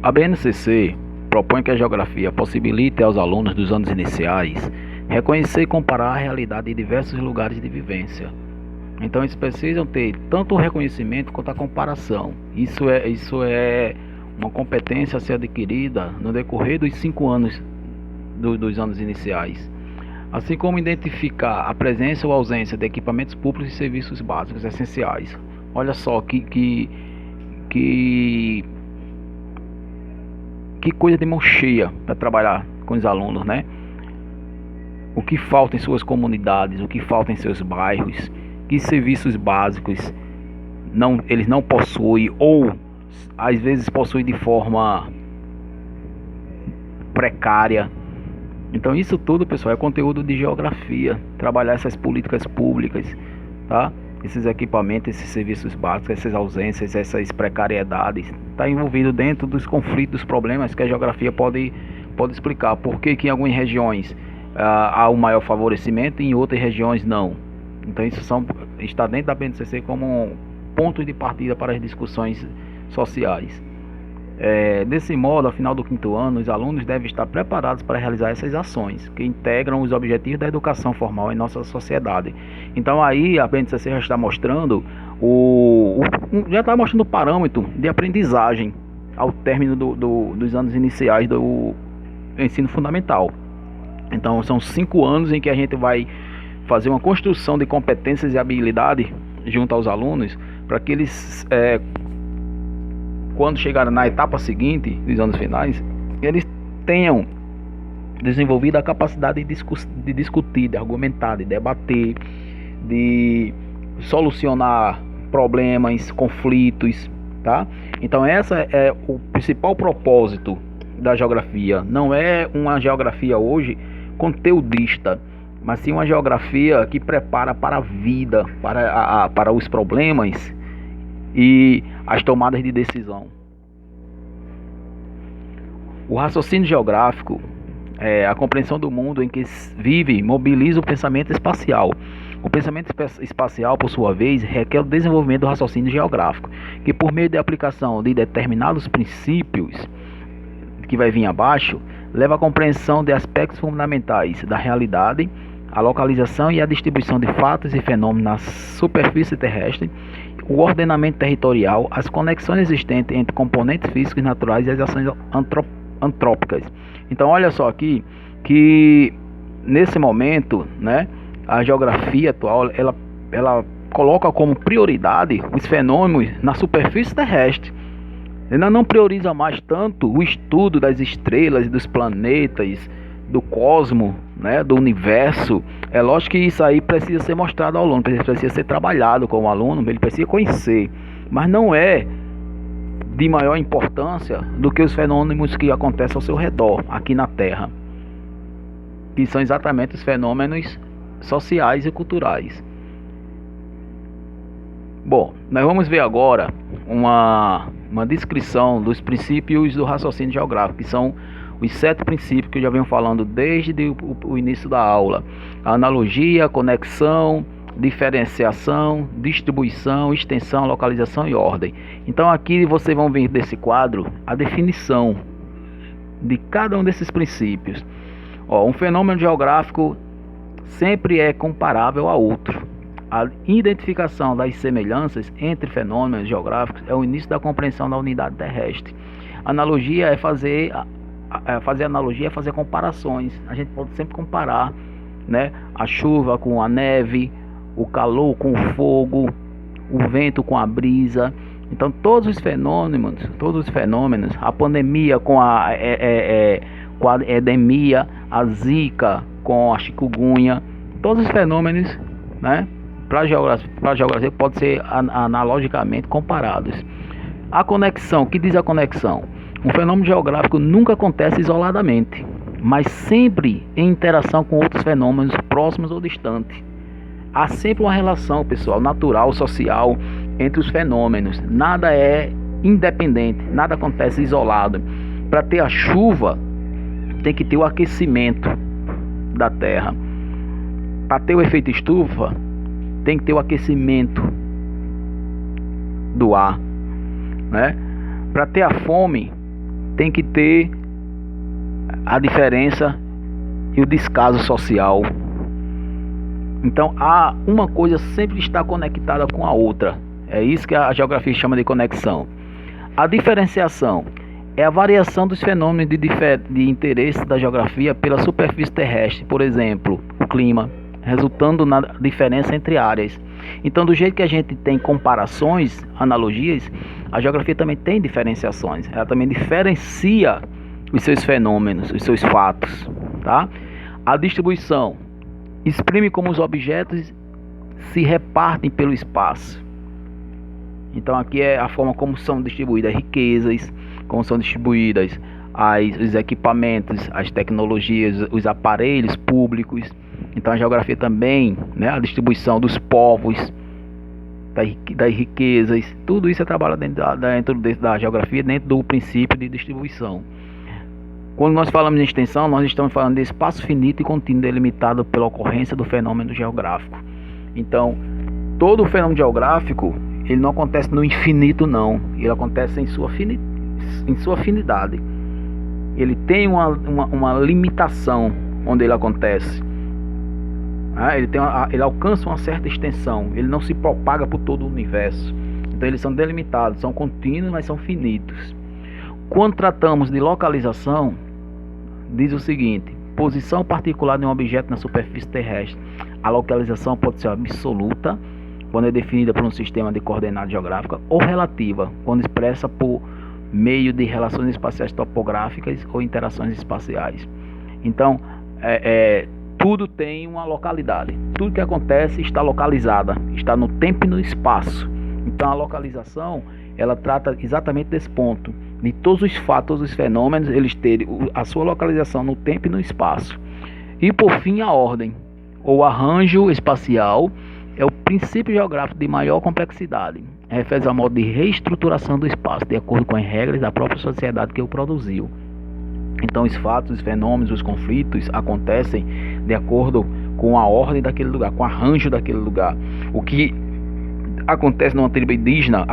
A BNCC propõe que a geografia possibilite aos alunos dos anos iniciais reconhecer e comparar a realidade de diversos lugares de vivência. Então eles precisam ter tanto o reconhecimento quanto a comparação. Isso é uma competência a ser adquirida no decorrer dos 5 anos dos anos iniciais. Assim como identificar a presença ou ausência de equipamentos públicos e serviços básicos essenciais. Olha só que coisa de mão cheia para trabalhar com os alunos, né? O que falta em suas comunidades, o que falta em seus bairros, que serviços básicos eles não possuem ou às vezes possuem de forma precária. Então isso tudo, pessoal, é conteúdo de geografia, trabalhar essas políticas públicas, tá? Esses equipamentos, esses serviços básicos, essas ausências, essas precariedades, está envolvido dentro dos conflitos, dos problemas que a geografia pode explicar. Por que em algumas regiões há um maior favorecimento e em outras regiões não? Então isso está dentro da BNCC como um ponto de partida para as discussões sociais. Desse modo, ao final do 5º ano, os alunos devem estar preparados para realizar essas ações que integram os objetivos da educação formal em nossa sociedade. Então aí a BNCC já está mostrando o parâmetro de aprendizagem ao término dos anos iniciais do ensino fundamental. Então são 5 anos em que a gente vai fazer uma construção de competências e habilidade junto aos alunos para que eles quando chegarem na etapa seguinte, dos anos finais, eles tenham desenvolvido a capacidade de discutir, de argumentar, de debater, de solucionar problemas, conflitos, tá? Então essa é o principal propósito da geografia. Não é uma geografia hoje conteudista, mas sim uma geografia que prepara para a vida, para os problemas e as tomadas de decisão. O raciocínio geográfico é a compreensão do mundo em que vive, mobiliza o pensamento espacial. O pensamento espacial, por sua vez, requer o desenvolvimento do raciocínio geográfico, que por meio da aplicação de determinados princípios, que vai vir abaixo, leva à compreensão de aspectos fundamentais da realidade, a localização e a distribuição de fatos e fenômenos na superfície terrestre, o ordenamento territorial, as conexões existentes entre componentes físicos naturais e as ações antrópicas. Então olha só aqui que nesse momento, né, a geografia atual ela coloca como prioridade os fenômenos na superfície terrestre. Ela não prioriza mais tanto o estudo das estrelas, dos planetas, do cosmos, né, do universo. É lógico que isso aí precisa ser mostrado ao aluno, precisa ser trabalhado com o aluno, ele precisa conhecer, mas não é de maior importância do que os fenômenos que acontecem ao seu redor, aqui na Terra, que são exatamente os fenômenos sociais e culturais. Bom, nós vamos ver agora uma descrição dos princípios do raciocínio geográfico, que são os 7 princípios que eu já venho falando desde o início da aula: a analogia, conexão, diferenciação, distribuição, extensão, localização e ordem. Então aqui vocês vão ver desse quadro a definição de cada um desses princípios. Um fenômeno geográfico sempre é comparável a outro. A identificação das semelhanças entre fenômenos geográficos é o início da compreensão da unidade terrestre. Analogia é fazer analogia, é fazer comparações. A gente pode sempre comparar, né, a chuva com a neve, o calor com o fogo, o vento com a brisa. Então todos os fenômenos, a pandemia com a endemia, a zika com a chikungunya, todos os fenômenos, né, para a geografia podem ser analogicamente comparados. A conexão, o que diz a conexão? Um fenômeno geográfico nunca acontece isoladamente, mas sempre em interação com outros fenômenos próximos ou distantes. Há sempre uma relação, pessoal, natural, social entre os fenômenos. Nada é independente, nada acontece isolado. Para ter a chuva, tem que ter o aquecimento da terra. Para ter o efeito estufa, tem que ter o aquecimento do ar, né? Para ter a fome, tem que ter a diferença e o descaso social. Então, uma coisa sempre está conectada com a outra. É isso que a geografia chama de conexão. A diferenciação é a variação dos fenômenos de interesse da geografia pela superfície terrestre, por exemplo, o clima, resultando na diferença entre áreas. Então, do jeito que a gente tem comparações, analogias, a geografia também tem diferenciações. Ela também diferencia os seus fenômenos, os seus fatos, tá? A distribuição exprime como os objetos se repartem pelo espaço. Então aqui é a forma como são distribuídas as riquezas, como são distribuídas os equipamentos, as tecnologias, os aparelhos públicos. Então a geografia também, né, a distribuição dos povos, das riquezas, tudo isso é trabalhado dentro da geografia, dentro do princípio de distribuição. Quando nós falamos em extensão, nós estamos falando de espaço finito e contínuo delimitado pela ocorrência do fenômeno geográfico. Então, todo fenômeno geográfico, ele não acontece no infinito, não. Ele acontece em sua afinidade. Ele tem uma limitação onde ele acontece. Ele alcança uma certa extensão. Ele não se propaga por todo o universo. Então, eles são delimitados, são contínuos, mas são finitos. Quando tratamos de localização, diz o seguinte: posição particular de um objeto na superfície terrestre. A localização pode ser absoluta, quando é definida por um sistema de coordenadas geográficas, ou relativa, quando expressa por meio de relações espaciais topográficas ou interações espaciais. Então, tudo tem uma localidade. Tudo que acontece está localizada, está no tempo e no espaço. Então, a localização, ela trata exatamente desse ponto, de todos os fatos, todos os fenômenos, eles terem a sua localização no tempo e no espaço. E por fim, a ordem, ou arranjo espacial, é o princípio geográfico de maior complexidade. Refere ao modo de reestruturação do espaço, de acordo com as regras da própria sociedade que o produziu. Então, os fatos, os fenômenos, os conflitos acontecem de acordo com a ordem daquele lugar, com o arranjo daquele lugar. O que acontece numa tribo indígena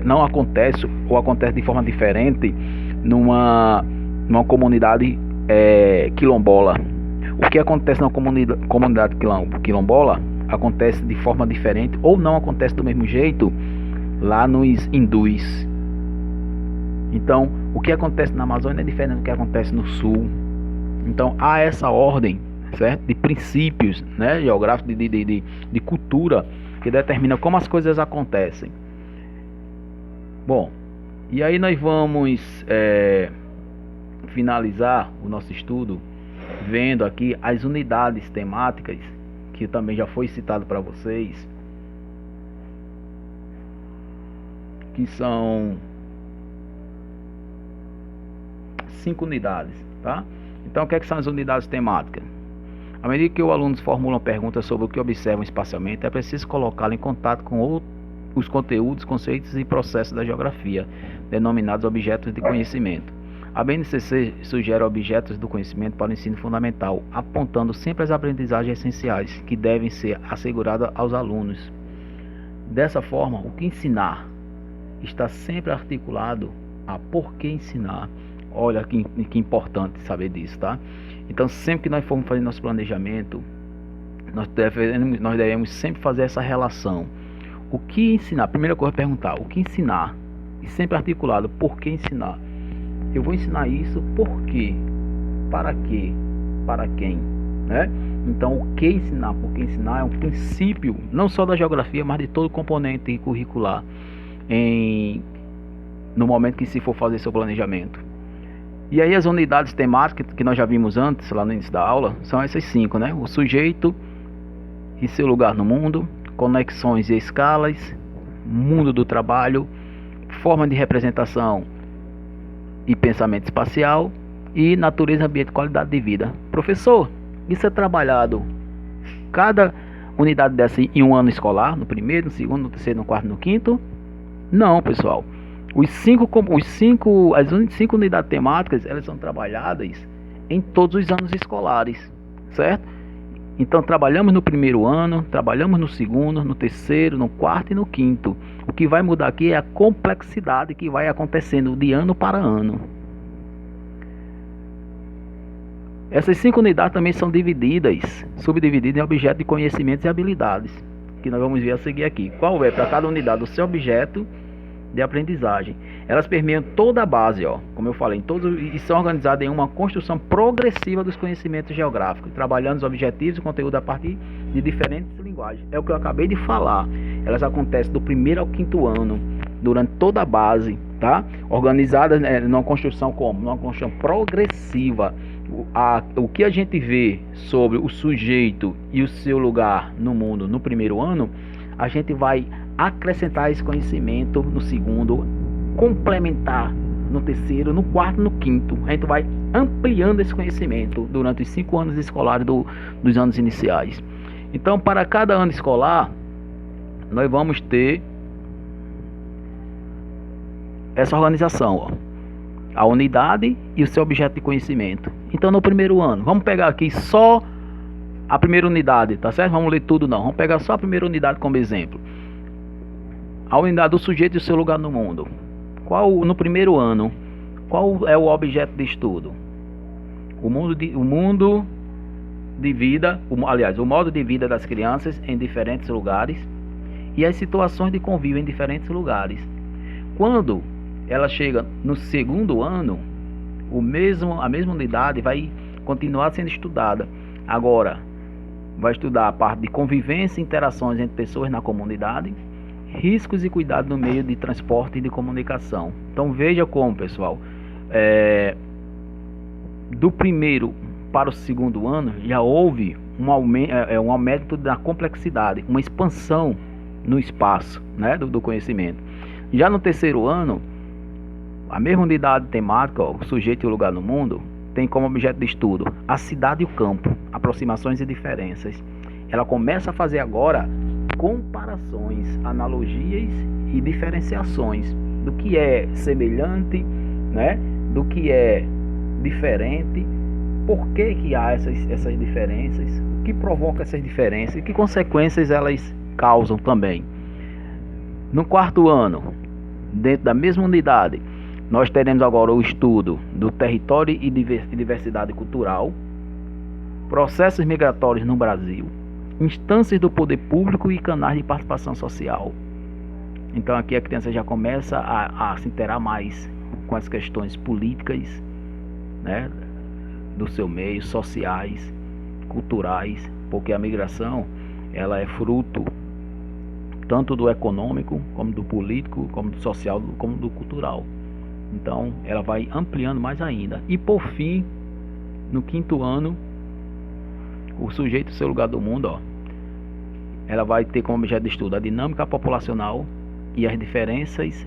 não acontece, ou acontece de forma diferente numa comunidade quilombola. O que acontece na comunidade quilombola acontece de forma diferente, ou não acontece do mesmo jeito lá nos hindus. Então, o que acontece na Amazônia é diferente do que acontece no sul. Então, há essa ordem, certo, de princípios, né, geográficos, de cultura, que determina como as coisas acontecem. Bom, e aí nós vamos finalizar o nosso estudo vendo aqui as unidades temáticas, que também já foi citado para vocês, que são 5 unidades, tá? Então, o que são as unidades temáticas? À medida que o aluno formula perguntas sobre o que observam espacialmente, é preciso colocá-lo em contato com os conteúdos, conceitos e processos da geografia, denominados objetos de conhecimento. A BNCC sugere objetos do conhecimento para o ensino fundamental, apontando sempre as aprendizagens essenciais que devem ser asseguradas aos alunos. Dessa forma, o que ensinar está sempre articulado a por que ensinar. Olha que importante saber disso, tá? Então, sempre que nós formos fazer nosso planejamento, nós devemos sempre fazer essa relação. O que ensinar? Primeira coisa é perguntar, o que ensinar? E sempre articulado, por que ensinar? Eu vou ensinar isso por quê? Para quê? Para quem? Né? Então, o que ensinar? Por que ensinar é um princípio, não só da geografia, mas de todo o componente curricular no momento que se for fazer seu planejamento. E aí as unidades temáticas que nós já vimos antes, lá no início da aula, são essas 5, né? O sujeito e seu lugar no mundo, conexões e escalas, mundo do trabalho, forma de representação e pensamento espacial, e natureza, ambiente e qualidade de vida. Professor, isso é trabalhado cada unidade dessa em um ano escolar, no primeiro, no segundo, no terceiro, no quarto, no quinto? Não, pessoal. As 5 unidades temáticas, elas são trabalhadas em todos os anos escolares, certo? Então, trabalhamos no primeiro ano, trabalhamos no segundo, no terceiro, no quarto e no quinto. O que vai mudar aqui é a complexidade que vai acontecendo de ano para ano, Essas 5 unidades também são subdivididas em objetos de conhecimentos e habilidades, que nós vamos ver a seguir aqui. Qual é para cada unidade o seu objeto de aprendizagem? Elas permeiam toda a base, como eu falei, e são organizadas em uma construção progressiva dos conhecimentos geográficos, trabalhando os objetivos e conteúdo a partir de diferentes linguagens. É o que eu acabei de falar. Elas acontecem do 1º ao 5º ano, durante toda a base, tá? Organizadas numa construção como? Numa construção progressiva. O que a gente vê sobre o sujeito e o seu lugar no mundo no 1º ano, a gente vai acrescentar esse conhecimento no 2º, complementar no 3º, no 4º, no 5º. A gente vai ampliando esse conhecimento durante os 5 anos escolares dos anos iniciais. Então, para cada ano escolar, nós vamos ter essa organização, a unidade e o seu objeto de conhecimento. Então, no 1º ano, vamos pegar aqui só a primeira unidade, tá certo? Vamos ler tudo não, vamos pegar só a primeira unidade como exemplo. A unidade do sujeito e o seu lugar no mundo. No 1º ano, qual é o objeto de estudo? O modo de vida das crianças em diferentes lugares e as situações de convívio em diferentes lugares. Quando ela chega no 2º ano, a mesma unidade vai continuar sendo estudada. Agora, vai estudar a parte de convivência e interações entre pessoas na comunidade, riscos e cuidados no meio de transporte e de comunicação. Então veja como, pessoal, do 1º para o 2º ano já houve um aumento da complexidade, uma expansão no espaço, né, do conhecimento. Já no 3º ano, a mesma unidade temática, o sujeito e o lugar no mundo, tem como objeto de estudo a cidade e o campo, aproximações e diferenças. Ela começa a fazer agora comparações, analogias e diferenciações do que é semelhante, né, do que é diferente, por que há essas diferenças, o que provoca essas diferenças e que consequências elas causam também. No 4º ano, dentro da mesma unidade, nós teremos agora o estudo do território e diversidade cultural, processos migratórios no Brasil, instâncias do poder público e canais de participação social. Então aqui a criança já começa a se interar mais com as questões políticas, né, do seu meio, sociais, culturais, porque a migração ela é fruto tanto do econômico, como do político, como do social, como do cultural. Então ela vai ampliando mais ainda. E por fim, no 5º ano, o sujeito e seu lugar do mundo, ela vai ter como objeto de estudo a dinâmica populacional e as diferenças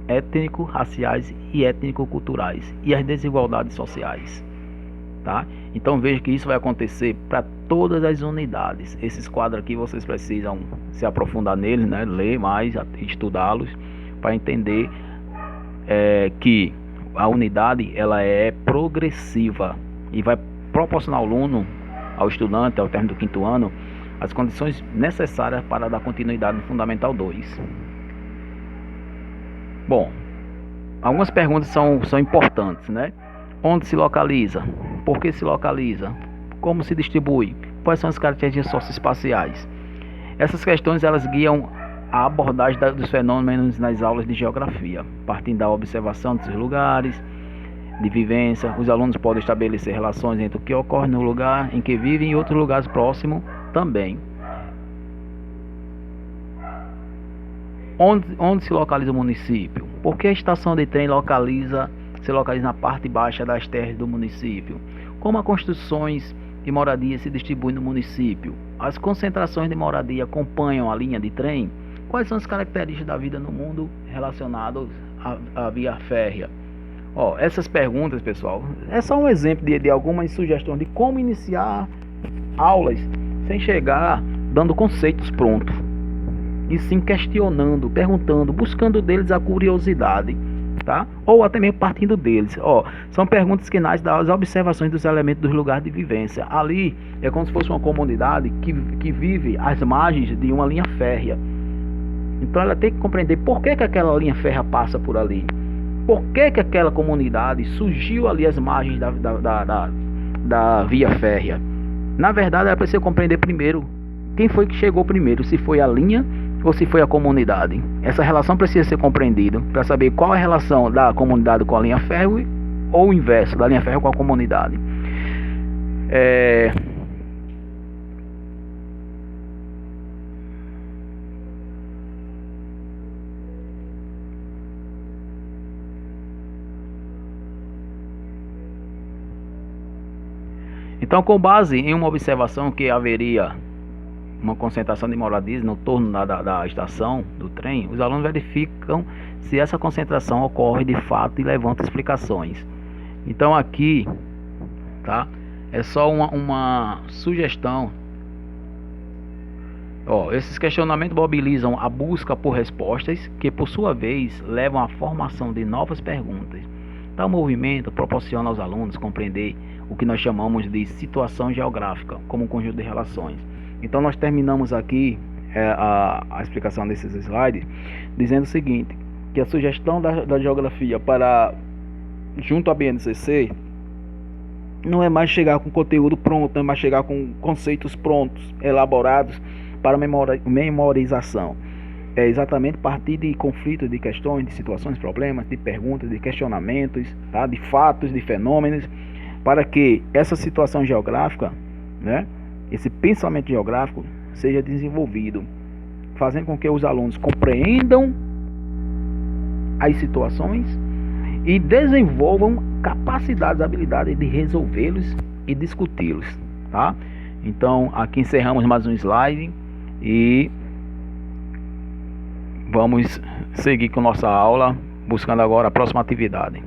étnico-raciais e étnico-culturais e as desigualdades sociais, tá? Então veja que isso vai acontecer para todas as unidades. Esses quadros aqui vocês precisam se aprofundar neles, né? Ler mais, estudá-los para entender que a unidade ela é progressiva e vai proporcionar ao estudante, ao término do 5º ano, as condições necessárias para dar continuidade no Fundamental 2. Bom, algumas perguntas são importantes, né? Onde se localiza? Por que se localiza? Como se distribui? Quais são as características socioespaciais? Essas questões elas guiam a abordagem dos fenômenos nas aulas de geografia, partindo da observação desses lugares de vivência. Os alunos podem estabelecer relações entre o que ocorre no lugar em que vivem e outros lugares próximos também. Onde se localiza o município? Por que a estação de trem se localiza na parte baixa das terras do município? Como as construções de moradia se distribuem no município? As concentrações de moradia acompanham a linha de trem? Quais são as características da vida no mundo relacionadas à via férrea? Essas perguntas, pessoal, é só um exemplo de algumas sugestões de como iniciar aulas sem chegar dando conceitos prontos, e sim questionando, perguntando, buscando deles a curiosidade, tá? Ou até mesmo partindo deles. São perguntas que nascem das observações dos elementos dos lugares de vivência. Ali é como se fosse uma comunidade que vive às margens de uma linha férrea. Então ela tem que compreender por que aquela linha férrea passa por ali. Por que aquela comunidade surgiu ali às margens da via férrea. Na verdade, era para você compreender primeiro quem foi que chegou primeiro, se foi a linha ou se foi a comunidade. Essa relação precisa ser compreendida para saber qual é a relação da comunidade com a linha férrea ou o inverso, da linha férrea com a comunidade. Então, com base em uma observação que haveria uma concentração de moradias no torno da estação do trem, os alunos verificam se essa concentração ocorre de fato e levantam explicações. Então aqui, tá? É só uma sugestão. Esses questionamentos mobilizam a busca por respostas, que por sua vez levam à formação de novas perguntas. Tal movimento proporciona aos alunos compreender o que nós chamamos de situação geográfica, como um conjunto de relações. Então nós terminamos aqui a explicação desses slides dizendo o seguinte, que a sugestão da geografia para junto à BNCC não é mais chegar com conteúdo pronto, não é mais chegar com conceitos prontos, elaborados para memorização. É exatamente partir de conflitos, de questões, de situações, problemas, de perguntas, de questionamentos, tá? De fatos, de fenômenos, para que essa situação geográfica, né, esse pensamento geográfico seja desenvolvido, fazendo com que os alunos compreendam as situações e desenvolvam capacidades, habilidades de resolvê-los e discuti-los, tá? Então, aqui encerramos mais um slide e vamos seguir com nossa aula, buscando agora a próxima atividade.